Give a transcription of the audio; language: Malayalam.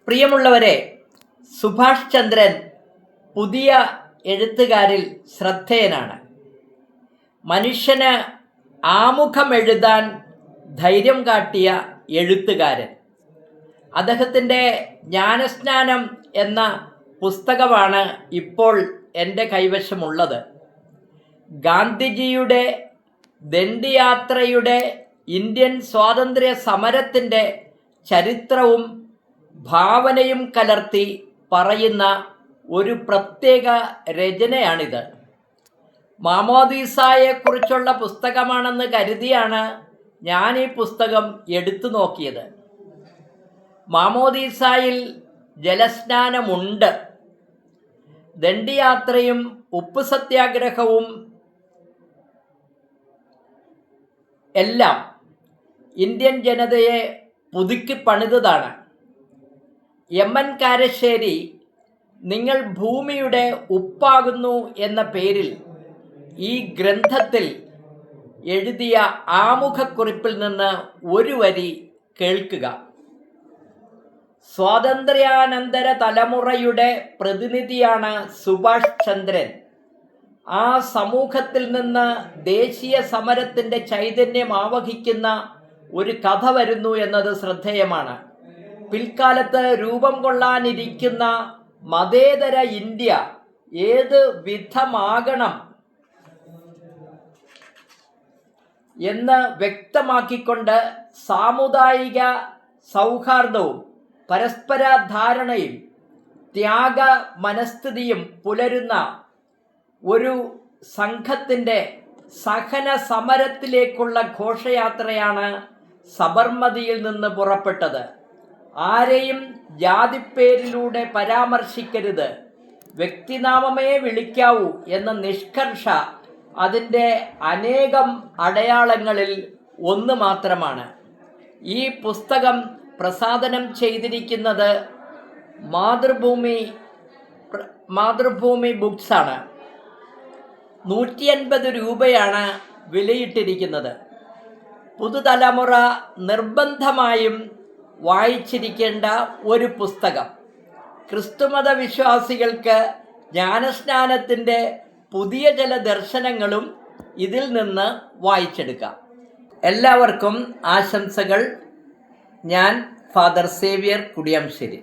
പ്രിയമുള്ളവരെ, സുഭാഷ് ചന്ദ്രൻ പുതിയ എഴുത്തുകാരിൽ ശ്രദ്ധേയനാണ്. മനുഷ്യന് ആമുഖം എഴുതാൻ ധൈര്യം കാട്ടിയ എഴുത്തുകാരൻ. അദ്ദേഹത്തിൻ്റെ ജ്ഞാനസ്നാനം എന്ന പുസ്തകമാണ് ഇപ്പോൾ എൻ്റെ കൈവശമുള്ളത്. ഗാന്ധിജിയുടെ ദണ്ഡിയാത്രയുടെ ഇന്ത്യൻ സ്വാതന്ത്ര്യ സമരത്തിൻ്റെ ചരിത്രവും ഭാവനയും കലർത്തി പറയുന്ന ഒരു പ്രത്യേക രചനയാണിത്. മാമോദീസായെക്കുറിച്ചുള്ള പുസ്തകമാണെന്ന് കരുതിയാണ് ഞാൻ ഈ പുസ്തകം എടുത്തു നോക്കിയത്. മാമോദീസായിൽ ജലസ്നാനമുണ്ട്. ദണ്ഡിയാത്രയും ഉപ്പ് സത്യാഗ്രഹവും എല്ലാം ഇന്ത്യൻ ജനതയെ പുതുക്കി പണിതതാണ്. എം.എൻ. കാരശ്ശേരി നിങ്ങൾ ഭൂമിയുടെ ഉപ്പാകുന്നു എന്ന പേരിൽ ഈ ഗ്രന്ഥത്തിൽ എഴുതിയ ആമുഖക്കുറിപ്പിൽ നിന്ന് ഒരു വരി കേൾക്കുക. സ്വാതന്ത്ര്യാനന്തര തലമുറയുടെ പ്രതിനിധിയാണ് സുഭാഷ് ചന്ദ്രൻ. ആ സമൂഹത്തിൽ നിന്ന് ദേശീയ സമരത്തിൻ്റെ ചൈതന്യം ആവഹിക്കുന്ന ഒരു കഥ വരുന്നു എന്നത് ശ്രദ്ധേയമാണ്. പിൽക്കാലത്ത് രൂപം കൊള്ളാനിരിക്കുന്ന മതേതര ഇന്ത്യ ഏത് വിധമാകണം എന്ന് വ്യക്തമാക്കിക്കൊണ്ട് സാമുദായിക സൗഹാർദ്ദവും പരസ്പര ധാരണയും ത്യാഗ മനസ്ഥിതിയും പുലരുന്ന ഒരു സംഘത്തിൻ്റെ സഹന സമരത്തിലേക്കുള്ള ഘോഷയാത്രയാണ് സബർമതിയിൽ നിന്ന് പുറപ്പെട്ടത്. ആരെയും ജാതിപ്പേരിലൂടെ പരാമർശിക്കരുത്, വ്യക്തിനാമമേ വിളിക്കാവൂ എന്ന നിഷ്കർഷ അതിൻ്റെ അനേകം അടയാളങ്ങളിൽ ഒന്ന് മാത്രമാണ്. ഈ പുസ്തകം പ്രസാധനം ചെയ്തിരിക്കുന്നത് മാതൃഭൂമി ബുക്സാണ്. 150 രൂപയാണ് വിലയിട്ടിരിക്കുന്നത്. പുതുതലമുറ നിർബന്ധമായും വായിച്ചിരിക്കേണ്ട ഒരു പുസ്തകം. ക്രിസ്തുമത വിശ്വാസികൾക്ക് ജ്ഞാനസ്നാനത്തിൻ്റെ പുതിയ ചില ദർശനങ്ങളും ഇതിൽ നിന്ന് വായിച്ചെടുക്കാം. എല്ലാവർക്കും ആശംസകൾ. ഞാൻ ഫാദർ സേവ്യർ കുടിയാംശ്ശേരി.